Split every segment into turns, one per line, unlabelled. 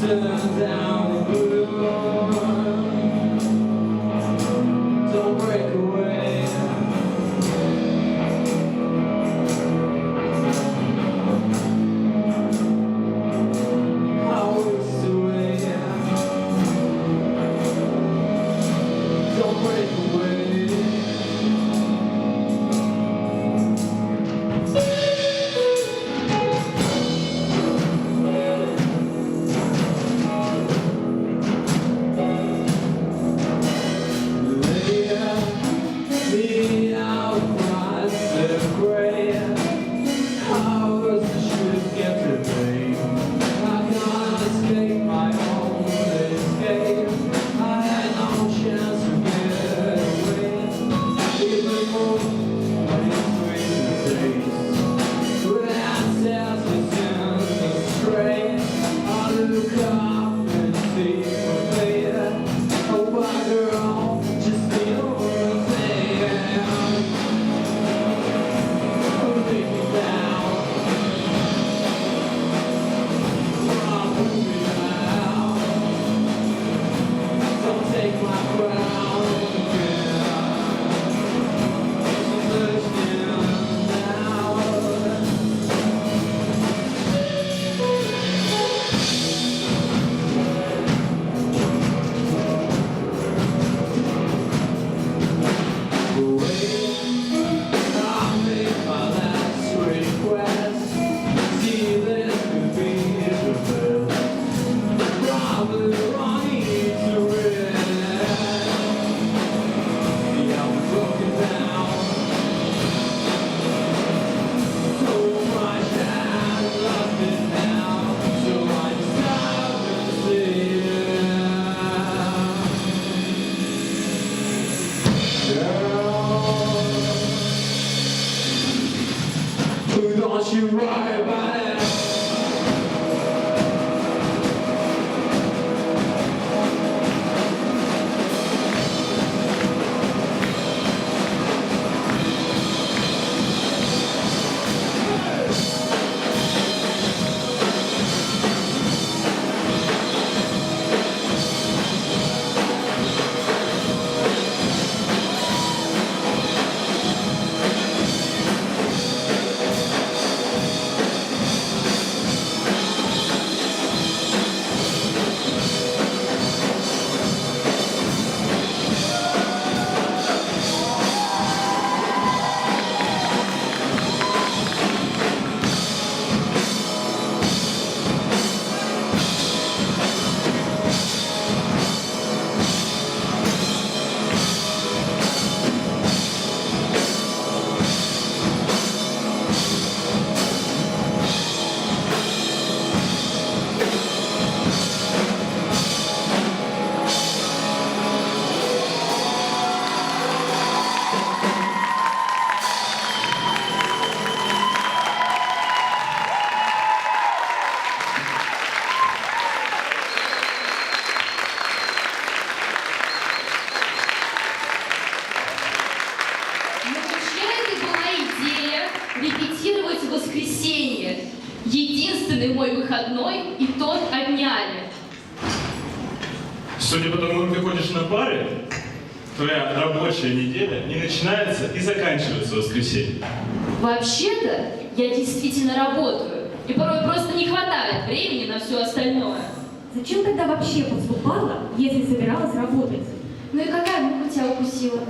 turn down the blue. Don't break away. I was away. Don't break away. Me out across the gray hours I should get to me. I can't escape my own escape. I had no chance to get away. Even more when it's sweet days. When I tell me to stray, I look up and see my face. Oh my girl, just feel take my crown, I made my last request. See, this could be the best. Probably wrong to don't you worry about it.
Репетировать в воскресенье. Единственный мой выходной, и тот отняли.
Судя по тому, как ты ходишь на пары, твоя рабочая неделя не начинается и заканчивается в воскресенье.
Вообще-то, я действительно работаю. И порой просто не хватает времени на все остальное.
Зачем тогда вообще поступала, если собиралась работать?
Ну и какая муха тебя укусила?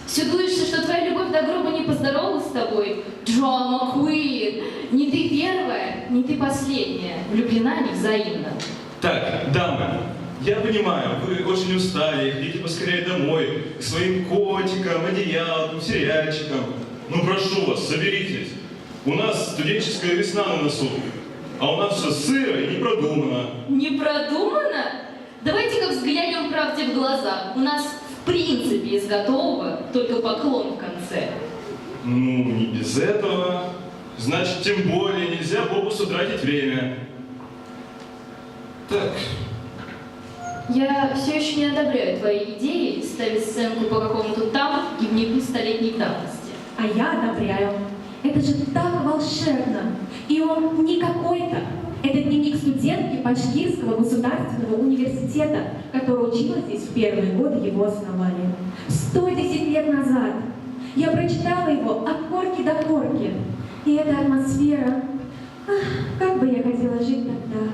Все дуешься, что твоя любовь до гроба не поздоровалась с тобой? Drama Queen! Не ты первая, не ты последняя. Влюблена невзаимно.
Так, дамы, я понимаю, вы очень устали, хотите поскорее домой, к своим котикам, одеялкам, сериальчикам. Ну прошу вас, соберитесь. У нас студенческая весна на носу, а у нас все сыро и не продумано.
Не продумано? Давайте-ка взглянем правде в глаза. У нас в принципе из готового только поклон в конце.
Ну, не без этого. Значит, тем более нельзя попусту тратить время. Так.
Я все еще не одобряю твои идеи ставить сценку по какому-то там дневнику столетней давности.
А я одобряю. Это же так волшебно. И он не какой-то. Это дневник студентки Башкирского государственного университета, которая училась здесь в первые годы его основания. 110 лет назад. Я прочитала его от корки до корки. И эта атмосфера... Ах, как бы я хотела жить тогда.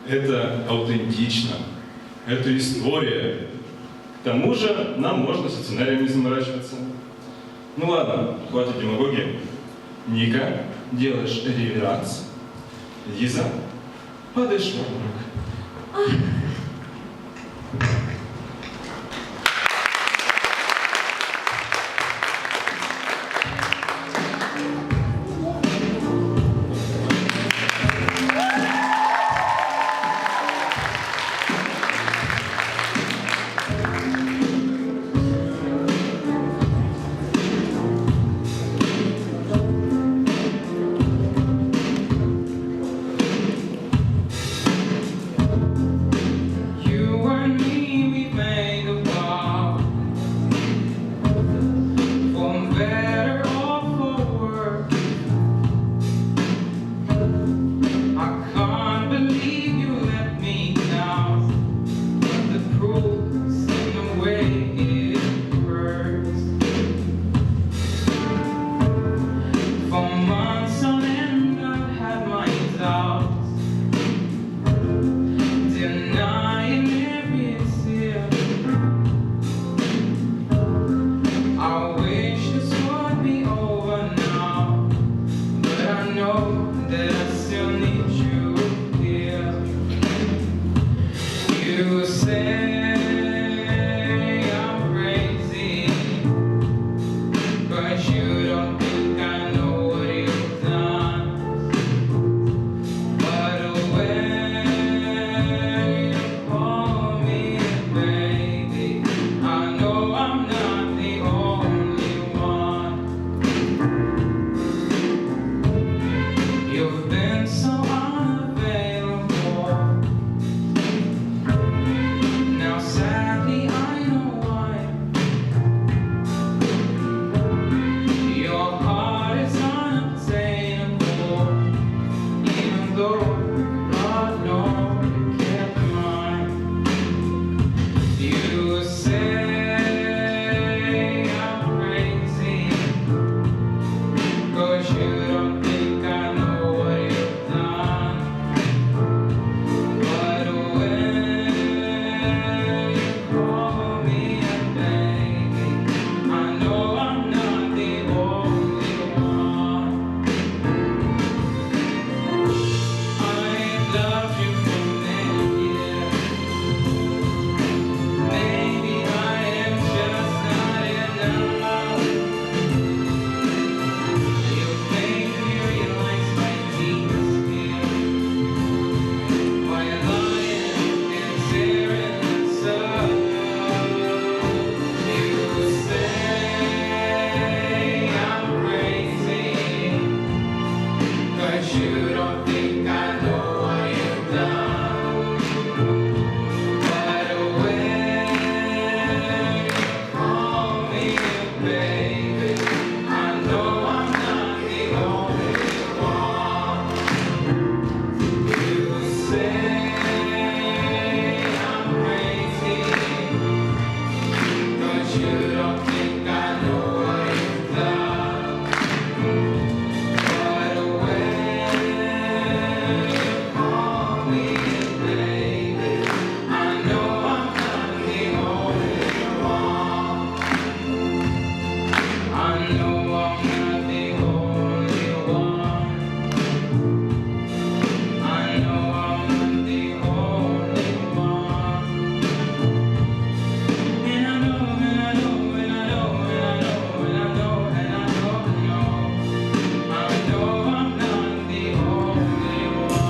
Это аутентично. Это история. К тому же нам можно со сценарием не заморачиваться. Ну ладно, хватит демагогии. Ника, делаешь реверанс. Лиза, падаешь в обморок.
You and me, we made a vow. For better or for worse. I can't believe you let me down. But the proof's in the way it hurts. For months on end, I've had my doubts. Denying every tear. I wish this would be over now, but I know that I still need you here. You say I'm crazy, but you don't think I know what you've done. But when you call me baby, I know I'm not the only one. You've been so unavailable. Now sadly I know why. Your heart is unobtainable. Even though God knows you kept mine. You say I'm crazy, 'cause you don't think I know what you've done. But when you call me a baby, I know I'm not the only one. I loved you for many years. Maybe I am just not enough. You made me realize my deepest fear. Why lying and tearing inside. You say I'm crazy, 'cause you don't think I know what you've done. But when you call me baby, I know I'm not the only one. You say I'm crazy, 'cause you don't think I know what you've done. But when you call me baby, I know I'm not the only one. I know I'm not the only one. I know I'm not the only one. And I know, and I know, and I know, and I know, and I know, and I know. I know I'm not the only one.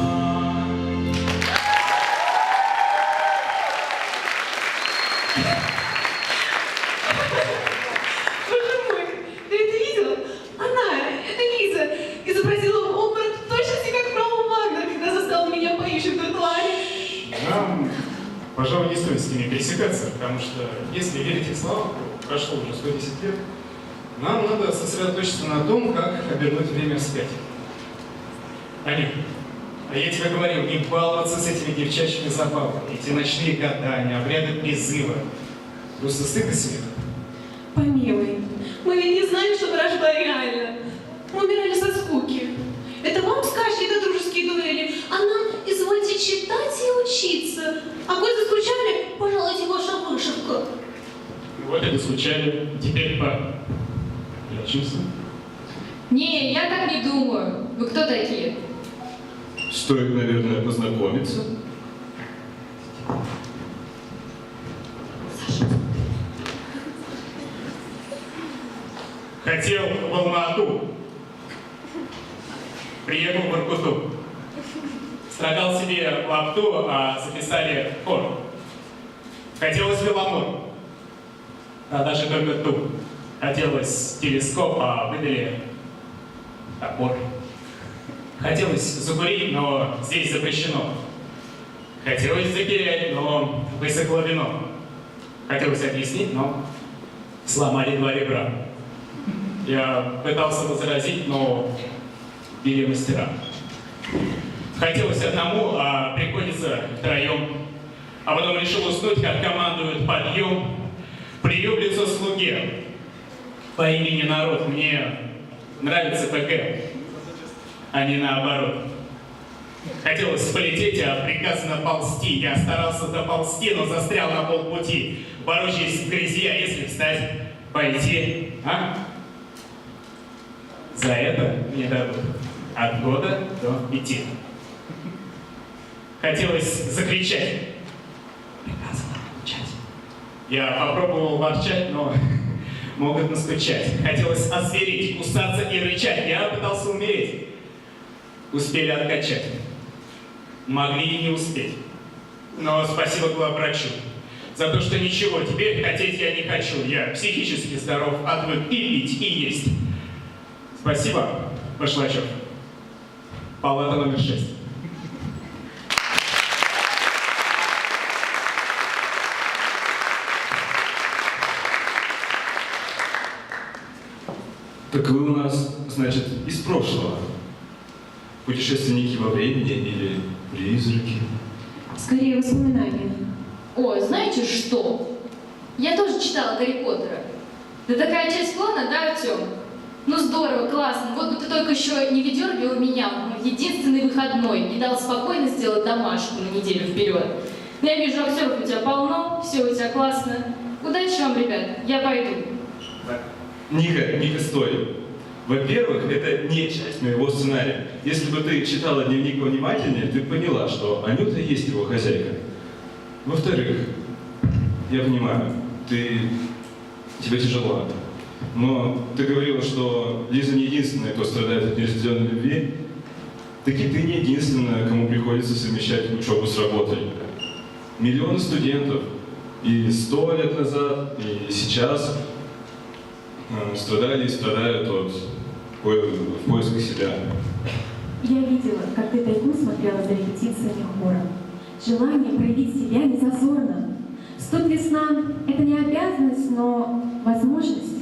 Боже мой, ты это видел? Она, это Лиза, изобразила обморок в точности, как фрау Вагнер, когда застала меня в Париже в тротуаре.
Нам, пожалуй, не стоит с ними пересекаться, потому что, если верить их словам, прошло уже 110 лет, нам надо сосредоточиться на том, как обернуть время вспять. Они, А я тебе говорил, не баловаться с этими девчачьими забавами. Эти ночные гадания, обряды призыва. Просто стыд и смех.
Помилуй, мы ведь не знали, что вражда реальна. Мы умирали со скуки. Это вам скачки, это дружеские дуэли, а нам извольте читать и учиться. А коль заскучали, пожалуйте, ваша вышивка.
Вот это случайно. Теперь прячемся.
Не, я так не думаю. Вы кто такие?
Стоит, наверное, познакомиться.
Хотел в Алма-Ату. Приехал в Воркуту. Строгал себе лапту, а записали хор. Хотелось веломор. А даже только ту. Хотелось телескоп, а выдали топор. Хотелось закурить, но здесь запрещено. Хотелось затерять, но высохло вино. Хотелось объяснить, но сломали 2 ребра. Я пытался возразить, но били мастера. Хотелось одному, а приходится втроем. А потом решил уснуть, как командуют подъем. Прием лицо слуге. По имени народ. Мне нравится ПК, а не наоборот. Хотелось полететь, а приказано ползти. Я старался доползти, но застрял на полпути. Борочись в грязи, а если встать, пойти, а? За это мне дадут от года до 5. Хотелось закричать. Приказано молчать. Я попробовал ворчать, но могут настучать. Хотелось озвереть, кусаться и рычать. Я пытался умереть. Успели откачать. Могли и не успеть. Но спасибо главврачу за то, что ничего теперь хотеть я не хочу. Я психически здоров, отвык и пить, и есть. Спасибо, Башлачев. Палата номер 6.
Так вы у нас, значит, из прошлого. Путешественники во времени или призраки?
Скорее воспоминания.
Ой, знаете что? Я тоже читала Гарри Поттера. Да такая часть плана, да, Артем? Ну здорово, классно. Вот бы ты только еще не выдергивал меня в мой единственный выходной, не дал спокойно сделать домашку на неделю вперед. Но я вижу, актеров у тебя полно, все у тебя классно. Удачи вам, ребят, я пойду.
Ника, стой. Во-первых, это не часть моего сценария. Если бы ты читала дневник повнимательнее, ты поняла, что Анюта есть его хозяйка. Во-вторых, я понимаю, тебе тяжело. Но ты говорила, что Лиза не единственная, кто страдает от неразделенной любви. Так и ты не единственная, кому приходится совмещать учебу с работой. Миллионы студентов и 100 лет назад, и сейчас страдали и страдают в поисках себя.
Я видела, как ты тайком смотрела за репетициями хора. Желание проявить себя не зазорно. Студ весна — это не обязанность, но возможность.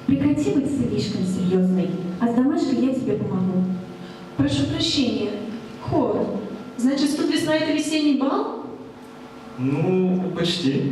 Прекрати быть слишком серьезной, а с домашкой я тебе помогу.
Прошу прощения. Хор. Значит, студ весна — это весенний бал?
Ну, почти.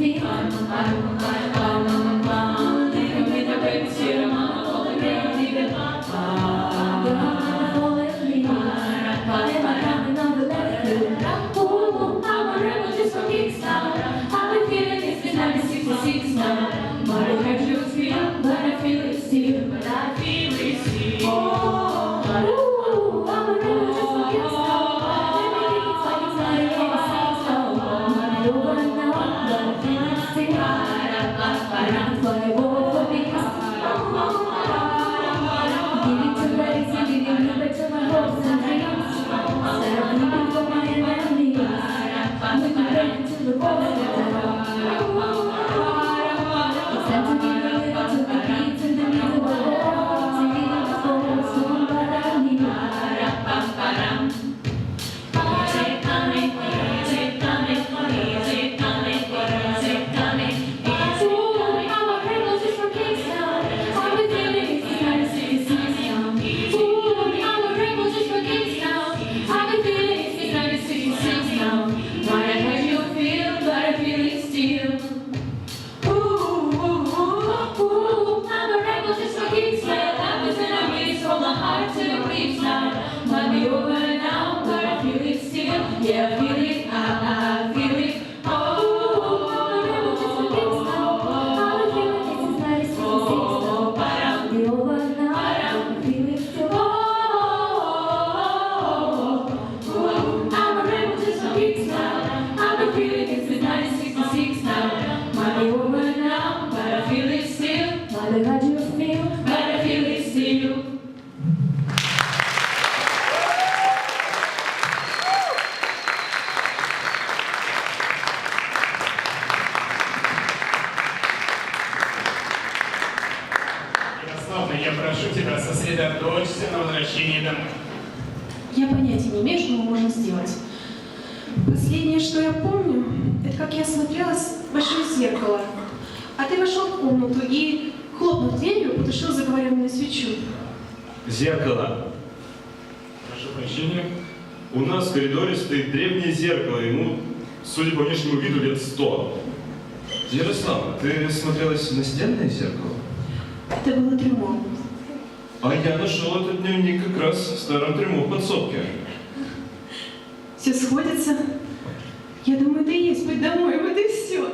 feel? Living with a babysitter, mama calling me, leaving papa. Fall asleep. Am I coming on the left foot? Ooh, I'm a rebel just for kicks now. I've been feeling this since 1966 now. But I have you feel, but I feel it still. But I feel it still. Oh, ooh, I'm a rebel just for kicks now. Let me think it's like it's not a game, so. But over now, but I feel it still. I'm flying over me. Giving to legs and giving you back to my hopes and dreams. Instead of leaving for my enemies, I'm looking back into the world. It's time to give a little to the beats and the beats of the world. Taking the forward soon, but I need I'm a rebel just for kicks now. I've been feeling it since 1966 now. Ooh, I'm a rebel just for kicks now. I've been feeling it since 1966 now. Might I have you feel, but I feel it still. Ooh, I'm a rebel just for kicks now. I've been feeling it from my heart to the cliffs now. Might be over now, but I feel it still. Yeah, I feel it, I feel it. Oh, I'm a rebel just for kicks now. I've been feeling it since 1966 now. Might be over now, I feel it still. I'm a rebel just for kicks now. I've been feeling it since 1966 now. Might be over now, but I feel it still. Might have had you feel, but I feel it still.
Ярославна, я прошу тебя сосредоточься на возвращении домой.
Я понятия не имею, что мы можем сделать. Последнее, что я помню, это как я смотрелась в большое зеркало. А ты вошел в комнату и, хлопнув дверью, потушил заговоренную свечу.
Зеркало.
Прошу прощения.
У нас в коридоре стоит древнее зеркало, ему, судя по внешнему виду, лет 100. Ярослава, ты смотрелась в настенное зеркало?
Это было трюмо.
А я нашел этот дневник как раз в старом трюмо в подсобке.
Все сходится. Я думаю, это и есть путь домой, вот и все.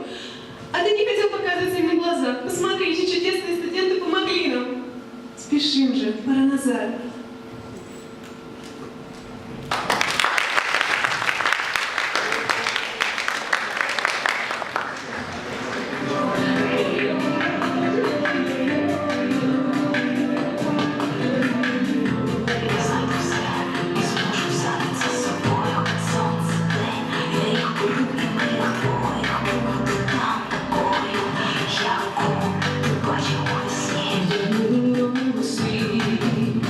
А ты не хотел показывать им на глаза. Посмотри, эти чудесные студенты помогли нам. Спешим же, пора назад.
Я не світ,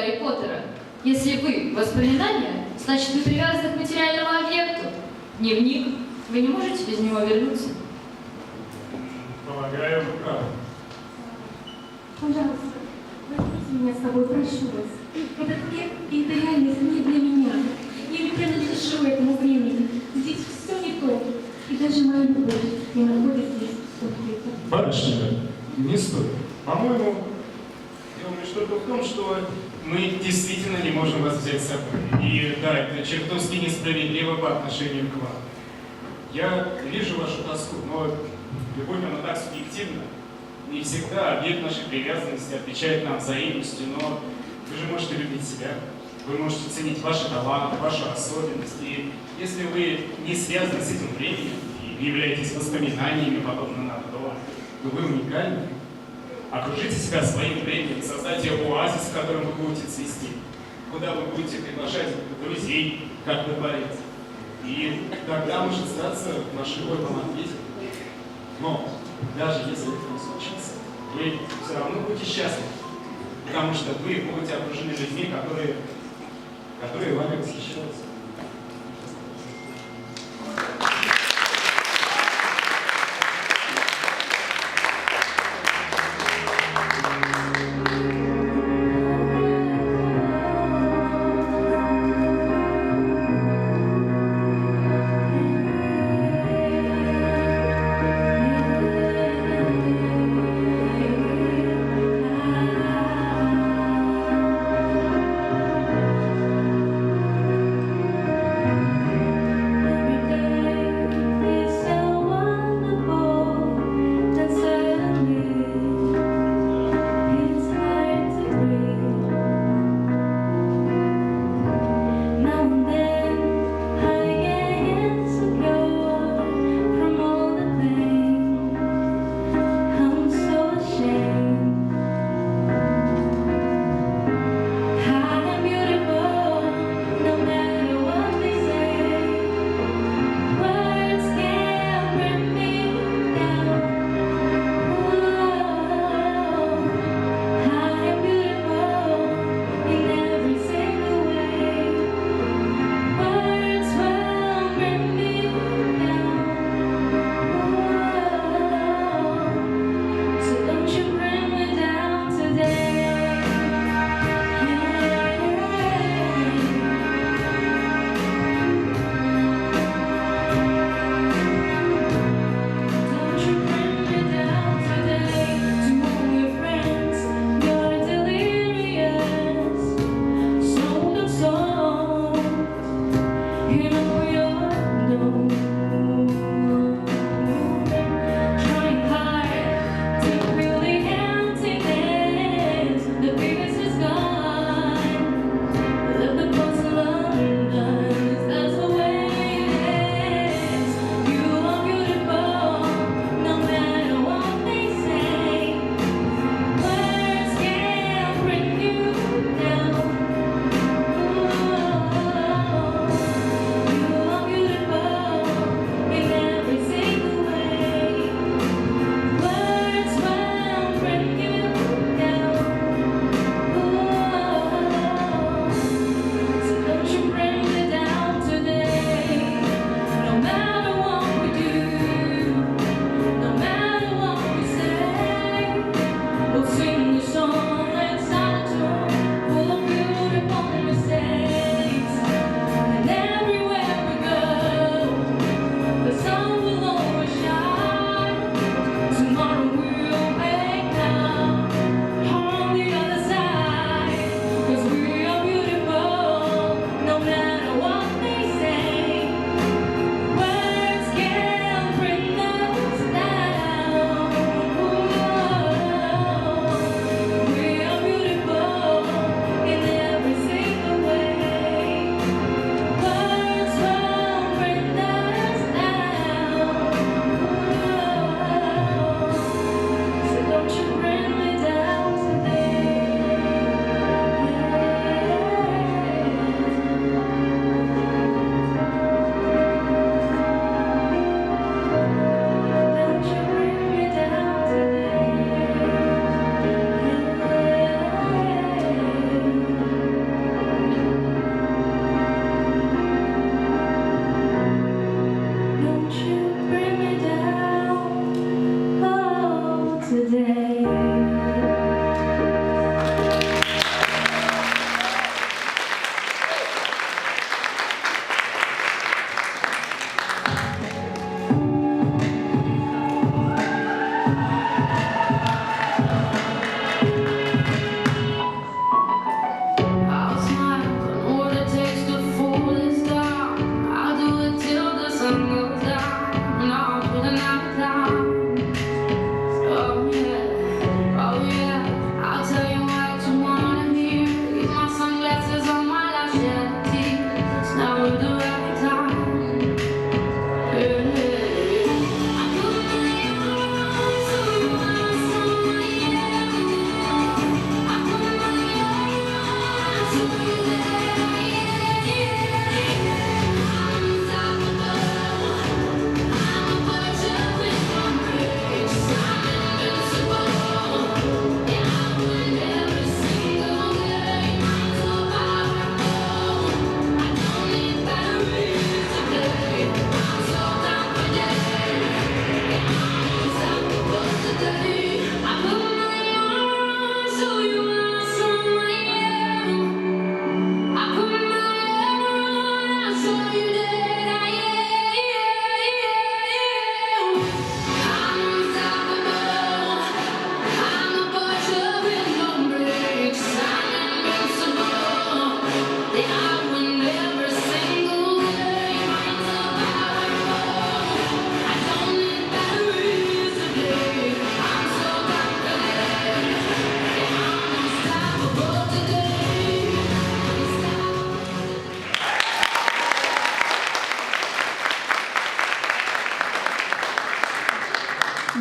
Гарри Поттера. Если вы воспоминания, значит вы привязаны к материальному объекту. Дневник. Вы не можете без него вернуться.
Полагаю, вы правы.
Пожалуйста, возьмите меня с собой, прошу вас. Этот век и эта реальность не для меня. Я не принадлежу этому времени. Здесь все не то. И даже моя любовь не находит здесь отклика.
Барышня, не стоит. По-моему, дело лишь только в том, что мы действительно не можем вас взять с собой. И да, это чертовски несправедливо по отношению к вам. Я вижу вашу тоску, но любовь, она так субъективна. Не всегда объект нашей привязанности отвечает нам взаимностью, но вы же можете любить себя. Вы можете ценить ваши таланты, вашу особенность. И если вы не связаны с этим временем и являетесь воспоминаниями, подобно нам, то вы уникальны. Окружите себя своим временем, создайте оазис, в котором вы будете цвести, куда вы будете приглашать друзей, как вы творец. И тогда может статься ваш любой вам ответит. Но даже если это не случится, вы все равно будете счастливы, потому что вы будете окружены людьми, которые вами восхищаются.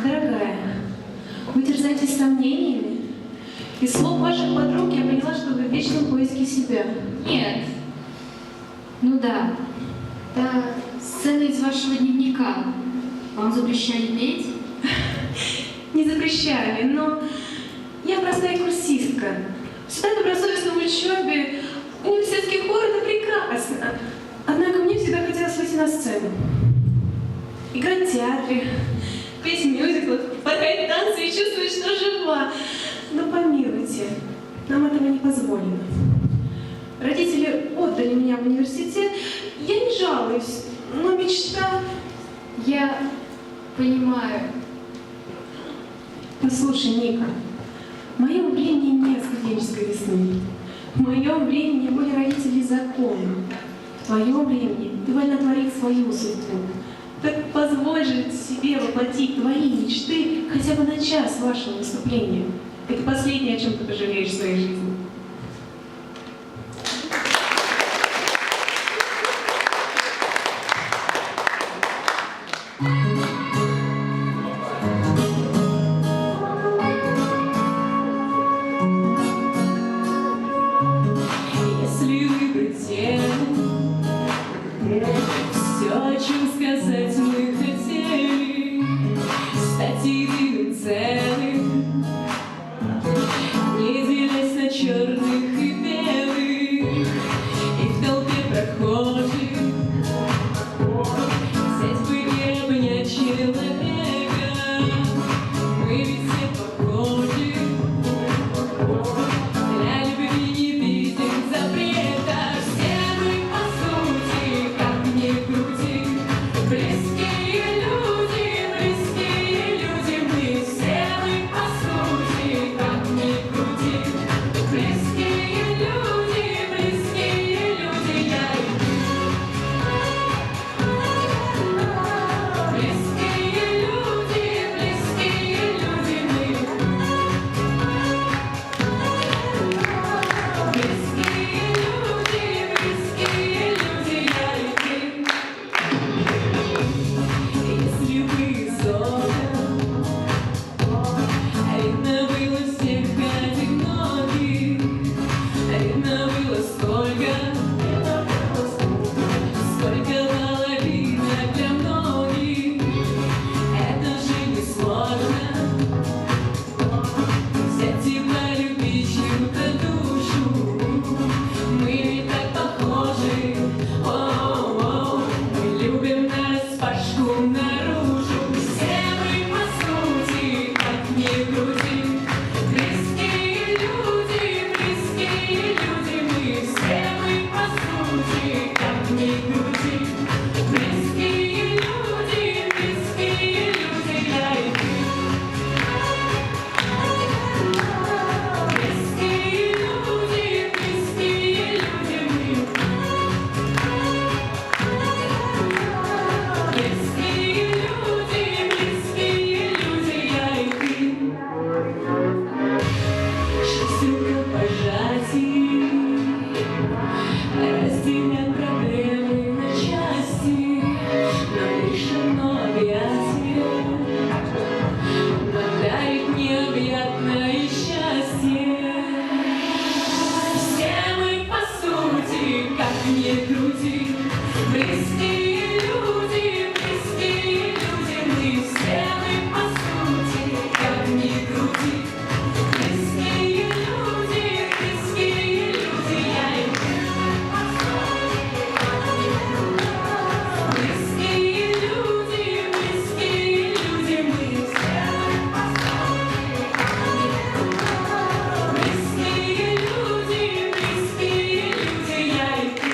Дорогая, вы терзаетесь сомнениями? Из слов ваших подруг я поняла, что вы в вечном поиске себя.
Нет. Ну да. Да, сцена из вашего дневника. Вам запрещали петь?
Не запрещали, но я простая курсистка. Всегда добросовестна в учебе. Университетский хор — это прекрасно. Однако мне всегда хотелось выйти на сцену. Играть в театре, петь в мюзиклах, порхать в танцы и чувствовать, что жива. Но помилуйте, нам этого не позволено. Родители отдали меня в университет. Я не жалуюсь, но мечта...
Я понимаю.
Послушай, Ника, в моем времени нет студенческой весны. В моем времени были родители закона. В твоем времени ты вольна творить свою судьбу. Так позволь же себе воплотить твои мечты хотя бы на час вашего выступления. Это последнее, о чем ты пожалеешь в своей жизни.
Если выбрать тему, все, о чем сказать мы хотели, стать единым целым, не делясь на черных и белых, и в толпе прохожих взять бы и обнять человека. Мы ведь все похожи. Для любви не видим запрета. Все мы по сути, как ни крути, близкие люди, мы все мы по сути, как ни крути, близкие люди, я и ты. Близкие люди, мы. Близкие люди, я и ты. Если бы золото видно было всех одиноких, видно было столько половина для многих. Это же не сложно взять и полюбить чью-то душу. Мы ведь так похожи. О-о-о. Мы любим нараспашку наружу. Все мы по сути, как ни крути, близкие люди, мы все мы по не крути. Близкие люди, мы все мы по сути, как ни крути. Близкие люди, я их Близкие люди, мы все Близкие люди, я и ты.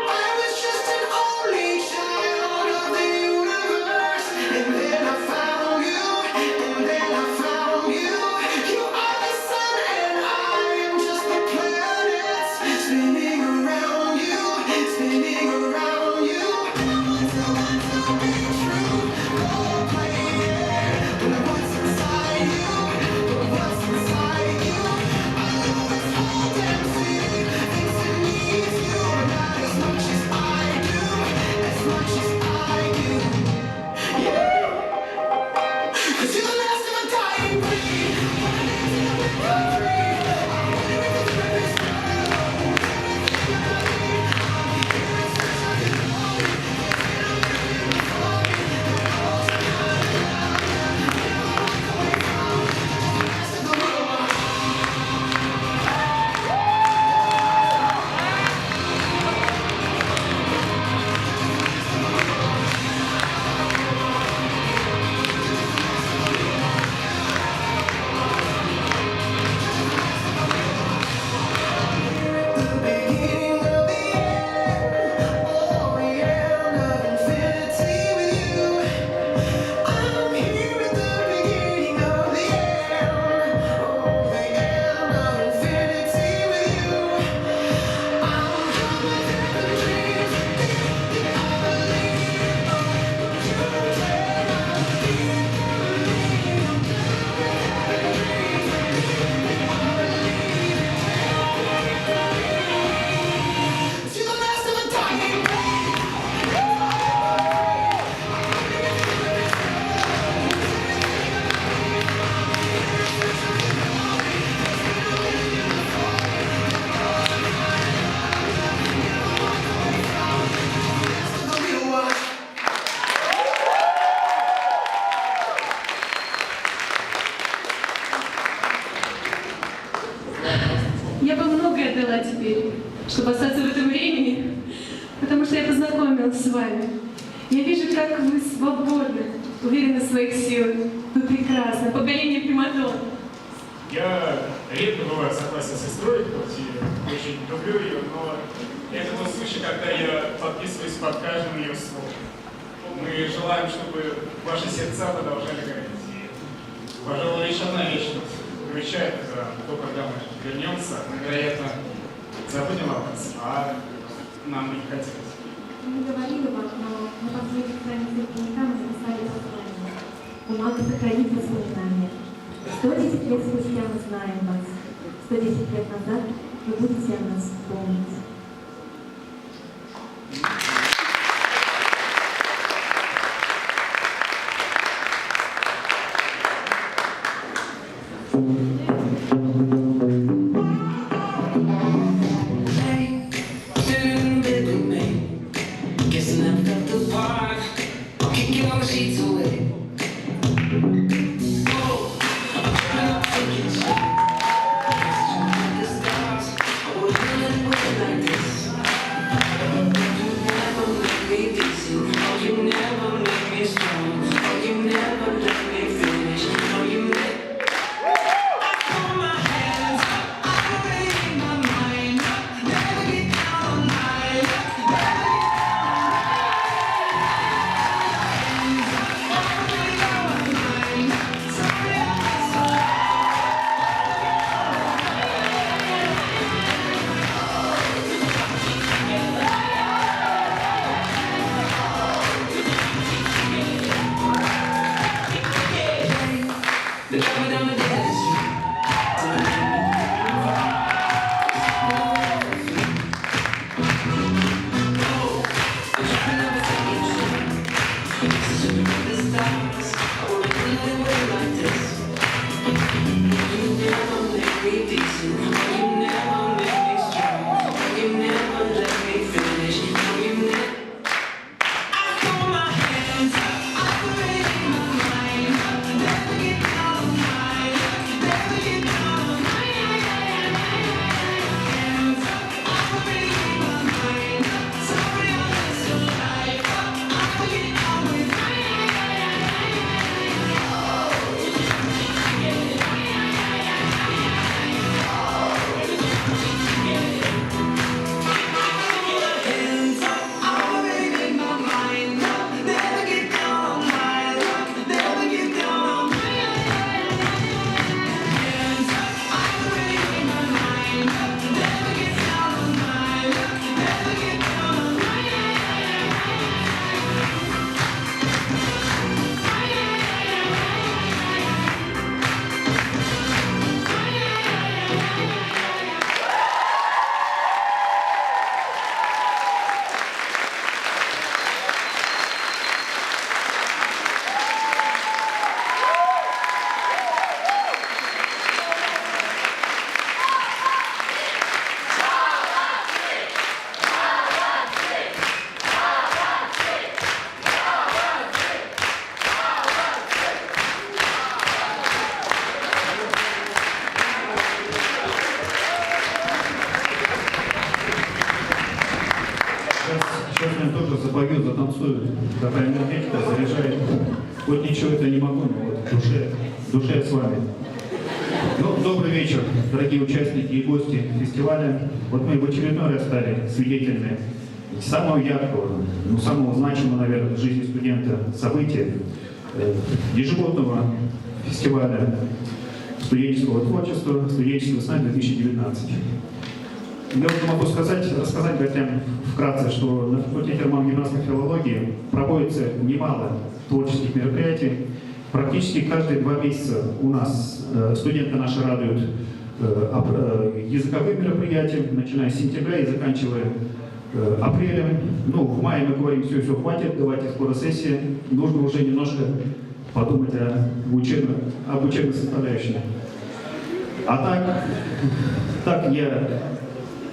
I was just an only child of the universe, and then I found you, You are the sun, and I am just the planets spinning around you, I want to be true, role playing, but what's inside you? I know this whole damn city thinks it needs you, not as much as I do, yeah. 'Cause you're the last of a dying breed. You're the last of a dying breed. The real one.
Я бы многое отдала теперь, чтобы остаться в этом времени, потому что я познакомилась с вами. Я вижу, как вы свободны, уверены в своих силах. Вы прекрасны, поколение примадонн.
Я редко бываю согласен с сестрой, хоть и очень люблю ее, но это тот случай, когда я подписываюсь под каждым ее словом. Мы желаем, чтобы ваши сердца продолжали гореть. И, пожалуй, лишь одна вещь нас выручает, это то, когда мы вернемся, мы, вероятно, забудем о вас, а нам не хотелось.
Мы говорили вам, но на последних страницах дневника мы написали послание. Бумага сохранит воспоминания. 110 лет спустя мы знаем вас. 110 лет назад вы будете о нас помнить.
Guess I never felt the part. I'll kick it all the sheets away. Oh, I'm tripping up thinking shit. The stars, I would really wait like this. You never make me decent. Oh, you never make me strong. Oh, you never let me finish. Oh, you never. I throw my hands up. I raise my mind up. Never get down on my luck.
я тоже запою, затанцую. Такая энергетика заряжает. Вот ничего это не могу, но вот в душе я с вами. Ну, добрый вечер, дорогие участники и гости фестиваля. Вот мы в очередной раз стали свидетелями самого яркого, ну, самого значимого, наверное, в жизни студента события, ежегодного фестиваля студенческого творчества «Студенческая весна-2019». Я вот могу рассказать гостям вкратце, что на факультете романо-гимнастской филологии проводится немало творческих мероприятий. Практически каждые 2 месяца у нас студенты наши радуют языковым мероприятием, начиная с сентября и заканчивая апрелем. Ну, в мае мы говорим, все, хватит, давайте скоро сессия. Нужно уже немножко подумать об учебной составляющей. А так я,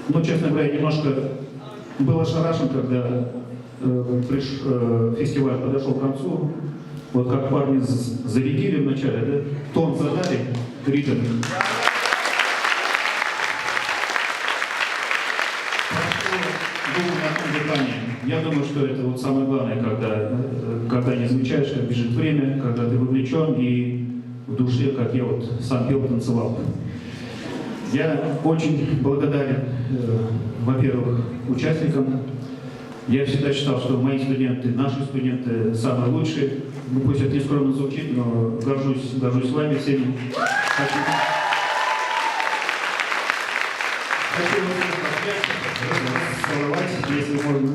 ну, честно говоря, немножко был ошарашен, когда фестиваль подошел к концу. Вот как парни зарядили вначале, да? Тон задали, ритм. Я думаю, что это вот самое главное, когда не замечаешь, как бежит время, когда ты вовлечен и в душе, как я вот сам пел, танцевал. Я очень благодарен, во-первых, участникам. Я всегда считал, что мои студенты, наши студенты самые лучшие. Ну, пусть это не скромно звучит, но горжусь вами всеми. Хочу вас поцеловать, если можно.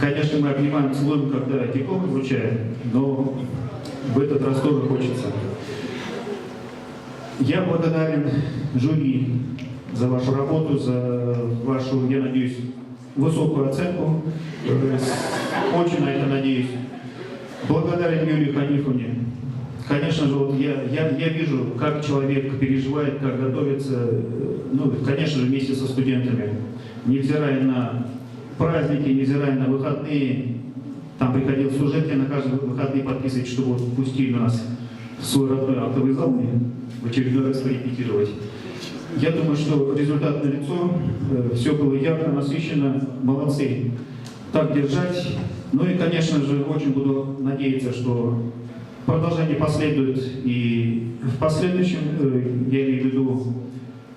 Конечно, мы обнимаем, целуем, когда диплом вручаем, но в этот раз тоже хочется. Я благодарен жюри за вашу работу, за вашу, я надеюсь, высокую оценку. Очень на это надеюсь. Благодарен Юлии Ханифовне. Конечно же, вот я вижу, как человек переживает, как готовится, ну, конечно же, вместе со студентами. Невзирая на праздники, невзирая на выходные, там приходил сюжет, я на каждые выходные подписывать, чтобы вот пустили нас в свой родной актовый зал и в очередной раз порепетировать. Я думаю, что результат налицо, все было ярко, насыщенно, молодцы. Так держать. Ну и, конечно же, очень буду надеяться, что продолжение последует и в последующем, я имею в виду,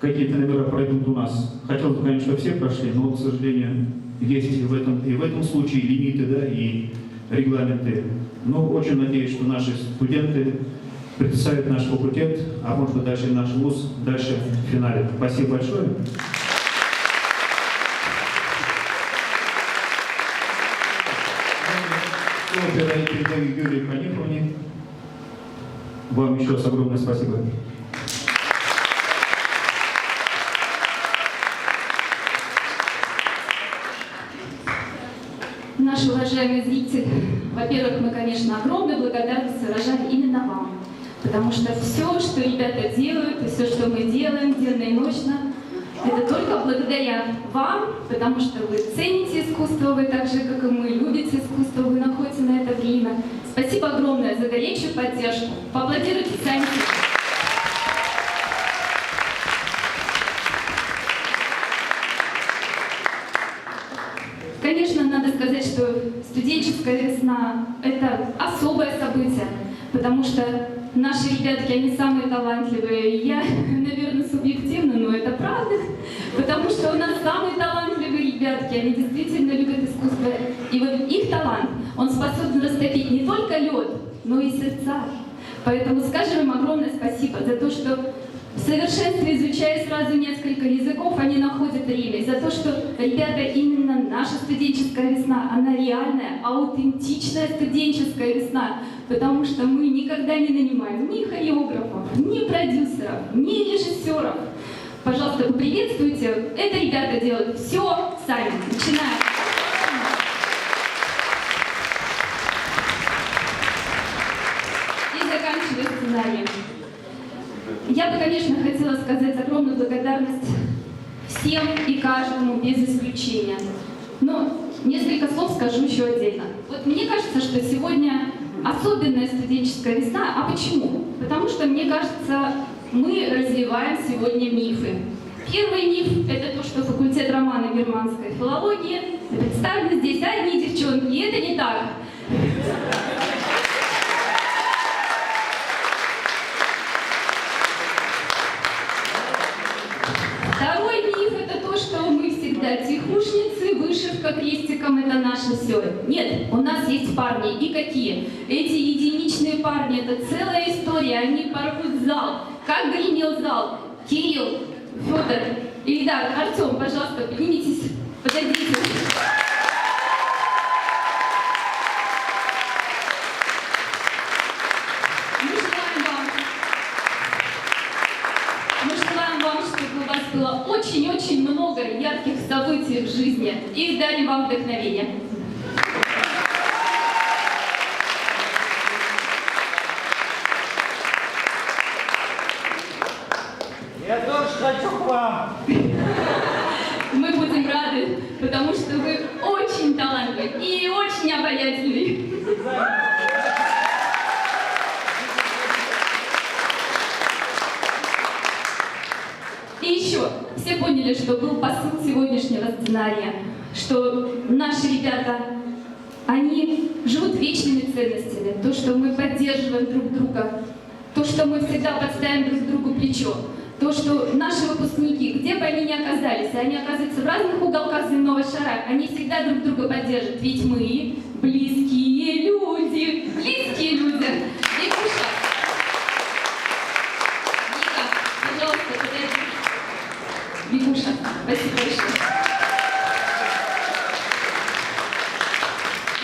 какие-то номера пройдут у нас. Хотелось бы, конечно, все прошли, но, к сожалению, есть и в этом случае лимиты, да, и регламенты. Но очень надеюсь, что наши студенты представят наш факультет, а может быть дальше наш вуз, дальше в финале. Спасибо большое. Передаю Юлии Ханифовне. Вам еще раз огромное спасибо.
Наши уважаемые зрители, во-первых, мы, конечно, огромную благодарность выражаем именно вам. Потому что все, что ребята делают, и все, что мы делаем денно и ночно, это только благодаря вам, потому что вы цените искусство, вы так же, как и мы, любите искусство, вы находите на это время. Спасибо огромное за горячую поддержку. Поаплодируйте сами себе. Конечно, надо сказать, что студенческая весна – это особое событие, потому что наши ребятки, они самые талантливые. Я, наверное, субъективно, но это правда. Потому что у нас самые талантливые ребятки, они действительно любят искусство. И вот их талант, он способен растопить не только лед, но и сердца. Поэтому скажем им огромное спасибо за то, что в совершенстве, изучая сразу несколько языков, они находят время. И за то, что, ребята, именно наша студенческая весна, она реальная, аутентичная студенческая весна. Потому что мы никогда не нанимаем ни хореографов, ни продюсеров, ни режиссеров. Пожалуйста, поприветствуйте. Это ребята делают все сами. Начинаем. И заканчивая сценарием. Я бы, конечно, хотела сказать огромную благодарность всем и каждому без исключения. Но несколько слов скажу еще отдельно. Вот мне кажется, что сегодня особенная студенческая весна. А почему? Потому что, мне кажется, мы развиваем сегодня мифы. Первый миф – это то, что факультет романа германской филологии представлены здесь одни девчонки, и это не так. Второй миф – это то, что мы всегда тихушницы, вышивка крестиком – это наше все. Нет, у нас есть парни. И какие? Эти единичные парни – это целая история. Они порвут зал. Как гремел зал. Кирилл, Федор, Ильдар, Артем, пожалуйста, поднимитесь, подойдите. Мы желаем вам, чтобы у вас было очень-очень много ярких событий в жизни и дарим вам вдохновение.
Я тоже хочу к вам.
Мы будем рады, потому что вы очень талантливы и очень обаятельны. И еще, все поняли, что был посыл сегодняшнего сценария, что наши ребята, они живут вечными ценностями, то, что мы поддерживаем друг друга, то, что мы всегда подставим друг другу плечо, то, что наши выпускники, где бы они ни оказались, они оказываются в разных уголках земного шара, они всегда друг друга поддержат, ведь мы близкие люди, близкие люди. Викуша, Вика, пожалуйста, подойди. Викуша, спасибо большое.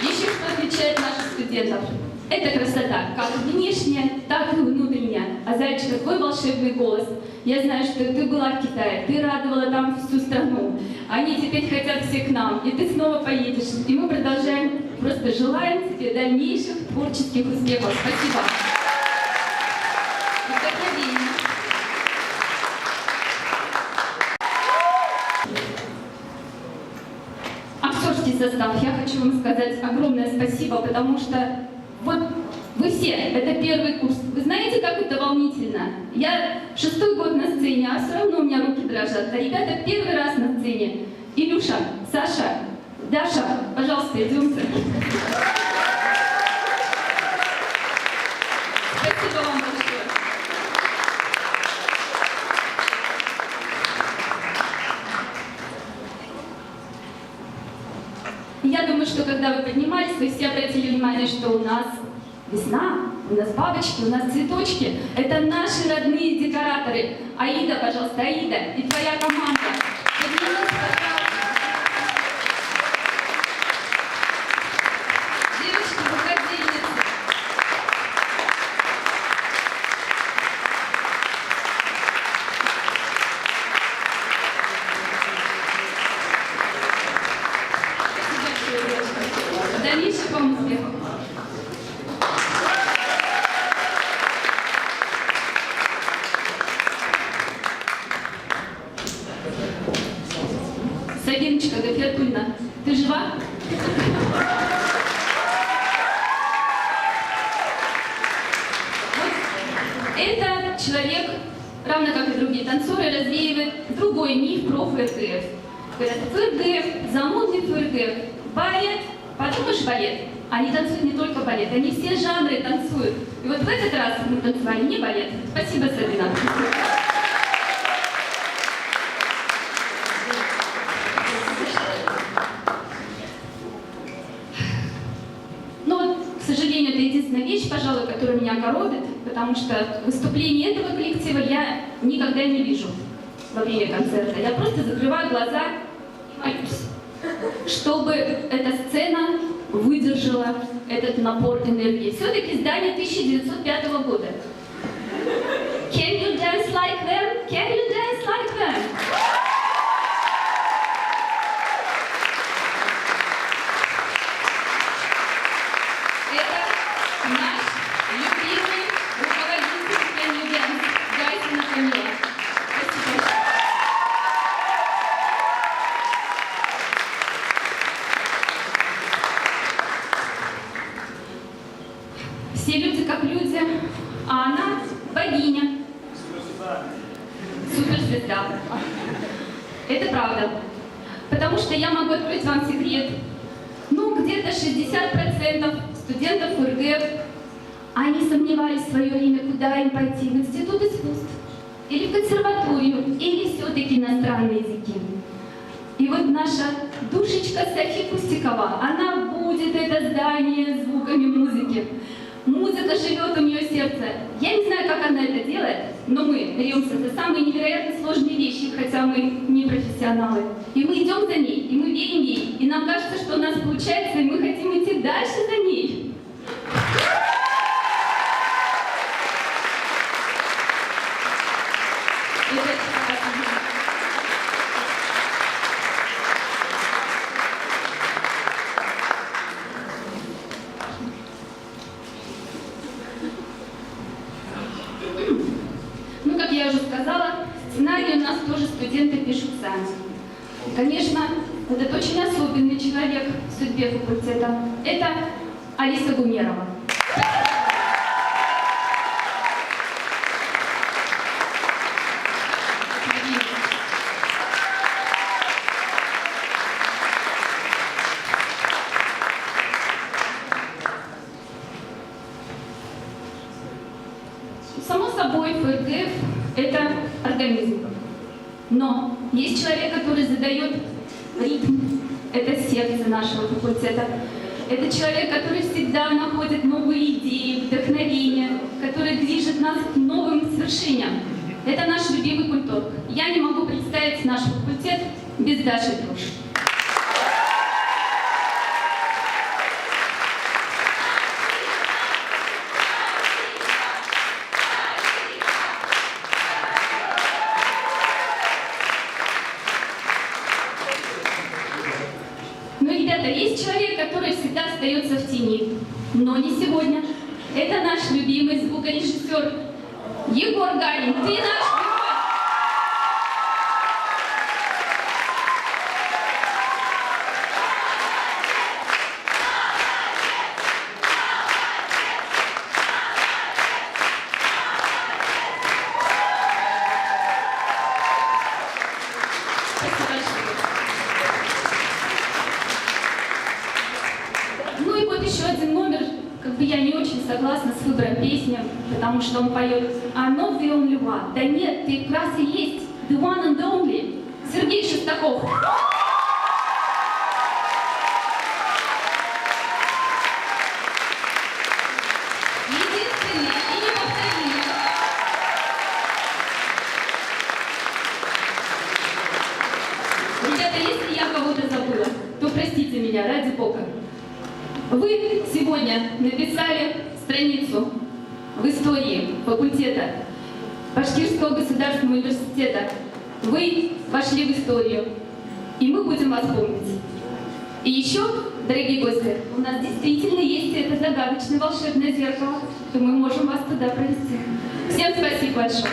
Еще что отличает наших студентов? Это красота, как внешняя, так и внутренняя. А Зайчика, твой волшебный голос. Я знаю, что ты была в Китае, ты радовала там всю страну. Они теперь хотят все к нам, и ты снова поедешь. И мы продолжаем, просто желаем тебе дальнейших творческих успехов. Спасибо. Вдохновение. Актерский состав. Я хочу вам сказать огромное спасибо, потому что вот вы все, это первый курс. Вы знаете, как это волнительно? Я 6-й год на сцене, а все равно у меня руки дрожат. А ребята первый раз на сцене. Илюша, Саша, Даша, пожалуйста, идемте. Спасибо вам большое. Я думаю, что когда вы поднимались, вы все обратили внимание, что у нас весна, у нас бабочки, у нас цветочки. Это наши родные декораторы. Аида, пожалуйста, Аида, и твоя команда. Поднимись, пожалуйста. Девочки, выходите. Спасибо большое, девочки. Дальнейших вам успехов. Сабиночка Гафиатульна, ты жива? Вот этот человек, равно как и другие танцоры, развеивает другой миф про ФРГФ. Говорят, ФРГФ, замодный ФРГФ, балет, подумаешь, балет. Они танцуют не только балет, они все жанры танцуют. И вот в этот раз мы танцевали не балет. Спасибо, Сабина. К сожалению, это единственная вещь, пожалуй, которая меня коробит, потому что выступление этого коллектива я никогда не вижу во время концерта. Я просто закрываю глаза и молюсь, чтобы эта сцена выдержала этот напор энергии. Все-таки здание 1905 года. Can you dance like them? Can you dance like them? Это наш любимый руководитель Can you dance, Гайсина Камила. Спасибо. Все люди как люди, а она богиня. Суперзвезда. это правда. Потому что я могу открыть вам секрет. Ну, где-то 60% студентов УрГЭФ, они сомневались в свое время, куда им пойти, в институт искусств, или в консерваторию, или все-таки иностранные языки. И вот наша душечка Софи Кустикова, она будет это здание звуками музыки. Музыка живет у нее в сердце. Я не знаю, как она это делает, но мы беремся за самые невероятно сложные вещи, хотя мы не профессионалы. И мы идем за ней, и мы верим ей, и нам кажется, что у нас получается, и мы хотим идти дальше за ней. Ну, как я уже сказала, сценарии у нас тоже студенты пишут сами. Конечно, этот очень особенный человек в судьбе факультета. Это Алиса Гумерова. Само собой, ФРГФ – это организм. Но есть человек, который задает ритм. Это сердце нашего факультета. Это человек, который всегда находит новые идеи, вдохновение, который движет нас к новым свершениям. Это наш любимый культург. Я не могу представить наш факультет без Даши Труш. Есть человек, который всегда остается в тени, но не сегодня. Это наш любимый звукорежиссер Егор Галин. Ты наш герой! Спасибо большое. Ну и вот еще один номер, как бы я не очень согласна с выбором песни, потому что он поет «I'm not the only one». Да нет, ты как раз и есть the one and only. Сергей Шестаков. Единственный и неповторимый. Ребята, если я кого-то забыла, то простите меня, ради Бога. Вы сегодня написали страницу в истории факультета Башкирского государственного университета. Вы вошли в историю, и мы будем вас помнить. И еще, дорогие гости, у нас действительно есть это загадочное волшебное зеркало, и мы можем вас туда провести. Всем спасибо большое.